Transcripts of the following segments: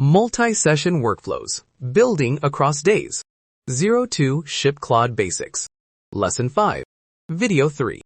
Multi-session workflows, building across days. 02 Ship Claude Basics. Lesson 5. Video 3.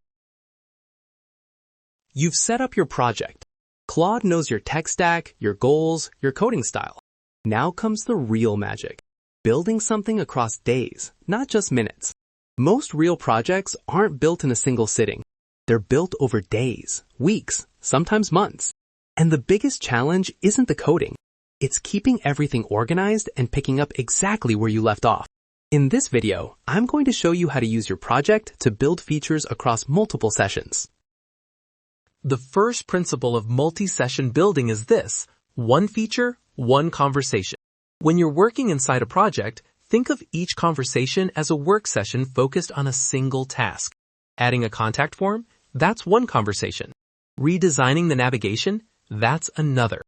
You've set up your project. Claude knows your tech stack, your goals, your coding style. Now comes the real magic. Building something across days, not just minutes. Most real projects aren't built in a single sitting. They're built over days, weeks, sometimes months. And the biggest challenge isn't the coding. It's keeping everything organized and picking up exactly where you left off. In this video, I'm going to show you how to use your project to build features across multiple sessions. The first principle of multi-session building is this: one feature, one conversation. When you're working inside a project, think of each conversation as a work session focused on a single task. Adding a contact form, that's one conversation. Redesigning the navigation, that's another.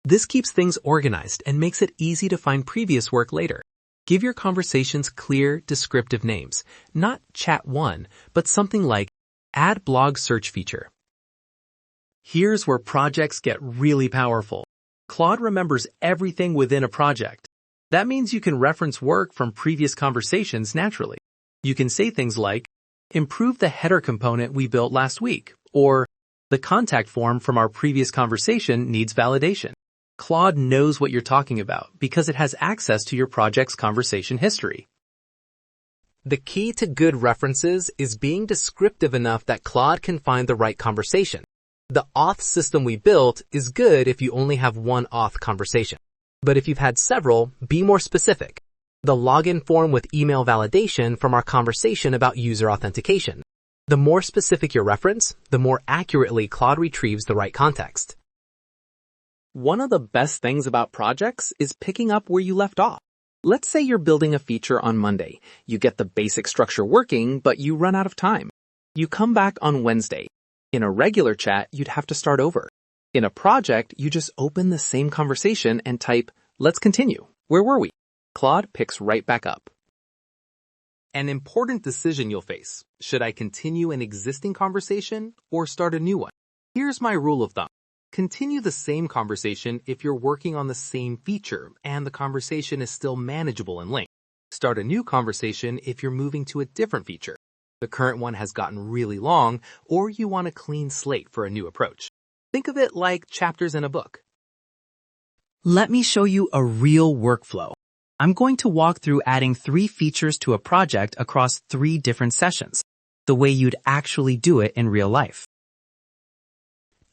This keeps things organized and makes it easy to find previous work later. Give your conversations clear, descriptive names, not chat 1, but something like add blog search feature. Here's where projects get really powerful. Claude remembers everything within a project. That means you can reference work from previous conversations naturally. You can say things like, improve the header component we built last week, or the contact form from our previous conversation needs validation. Claude knows what you're talking about because it has access to your project's conversation history. The key to good references is being descriptive enough that Claude can find the right conversation. The auth system we built is good if you only have one auth conversation. But if you've had several, be more specific. The login form with email validation from our conversation about user authentication. The more specific your reference, the more accurately Claude retrieves the right context. One of the best things about projects is picking up where you left off. Let's say you're building a feature on Monday. You get the basic structure working, but you run out of time. You come back on Wednesday. In a regular chat, you'd have to start over. In a project, you just open the same conversation and type, let's continue. Where were we? Claude picks right back up. An important decision you'll face. Should I continue an existing conversation or start a new one? Here's my rule of thumb. Continue the same conversation if you're working on the same feature and the conversation is still manageable in length. Start a new conversation if you're moving to a different feature. The current one has gotten really long, or you want a clean slate for a new approach. Think of it like chapters in a book. Let me show you a real workflow. I'm going to walk through adding 3 features to a project across 3 different sessions, the way you'd actually do it in real life.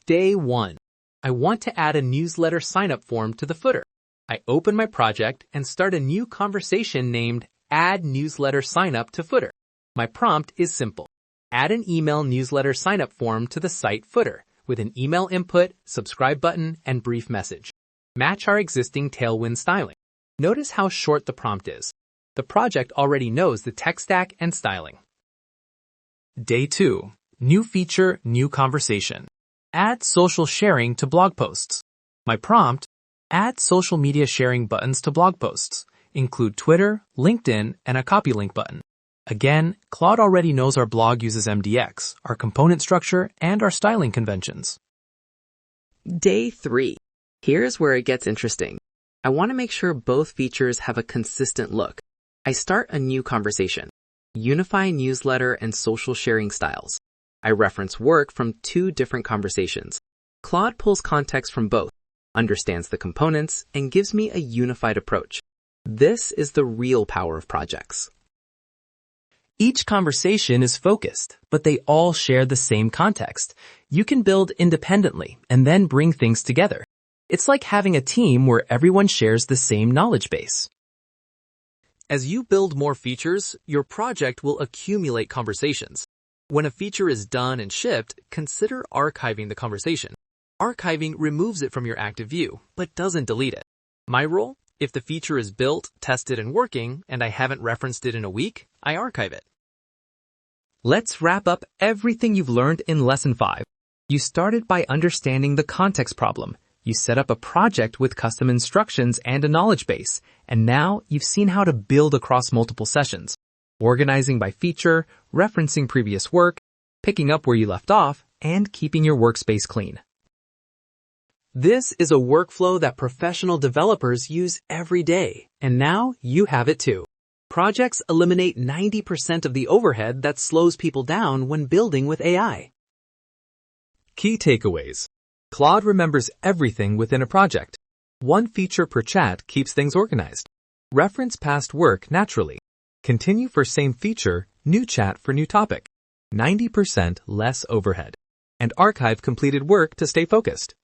Day 1. I want to add a newsletter sign-up form to the footer. I open my project and start a new conversation named Add Newsletter Sign-up to Footer. My prompt is simple. Add an email newsletter sign-up form to the site footer with an email input, subscribe button, and brief message. Match our existing Tailwind styling. Notice how short the prompt is. The project already knows the tech stack and styling. Day 2. New feature, new conversation. Add social sharing to blog posts. My prompt, add social media sharing buttons to blog posts. Include Twitter, LinkedIn, and a copy link button. Again, Claude already knows our blog uses MDX, our component structure, and our styling conventions. Day 3. Here's where it gets interesting. I want to make sure both features have a consistent look. I start a new conversation. Unify newsletter and social sharing styles. I reference work from 2 different conversations. Claude pulls context from both, understands the components, and gives me a unified approach. This is the real power of projects. Each conversation is focused, but they all share the same context. You can build independently and then bring things together. It's like having a team where everyone shares the same knowledge base. As you build more features, your project will accumulate conversations. When a feature is done and shipped, consider archiving the conversation. Archiving removes it from your active view, but doesn't delete it. My rule? If the feature is built, tested, and working, and I haven't referenced it in a week, I archive it. Let's wrap up everything you've learned in Lesson 5. You started by understanding the context problem. You set up a project with custom instructions and a knowledge base, and now you've seen how to build across multiple sessions. Organizing by feature, referencing previous work, picking up where you left off, and keeping your workspace clean. This is a workflow that professional developers use every day, and now you have it too. Projects eliminate 90% of the overhead that slows people down when building with AI. Key takeaways. Claude remembers everything within a project. One feature per chat keeps things organized. Reference past work naturally. Continue for same feature, new chat for new topic. 90% less overhead. And archive completed work to stay focused.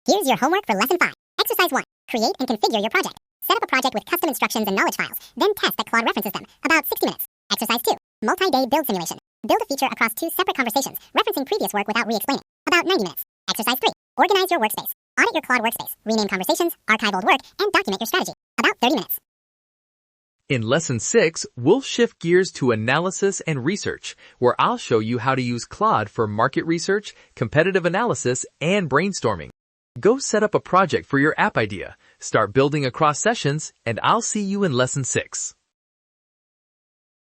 Here's your homework for Lesson 5. Exercise 1. Create and configure your project. Set up a project with custom instructions and knowledge files, then test that Claude references them. About 60 minutes. Exercise 2. Multi-day build simulation. Build a feature across 2 separate conversations, referencing previous work without re-explaining. About 90 minutes. Exercise 3. Organize your workspace. Audit your Claude workspace. Rename conversations, archive old work, and document your strategy. About 30 minutes. In Lesson 6, we'll shift gears to analysis and research, where I'll show you how to use Claude for market research, competitive analysis, and brainstorming. Go set up a project for your app idea, start building across sessions, and I'll see you in Lesson 6.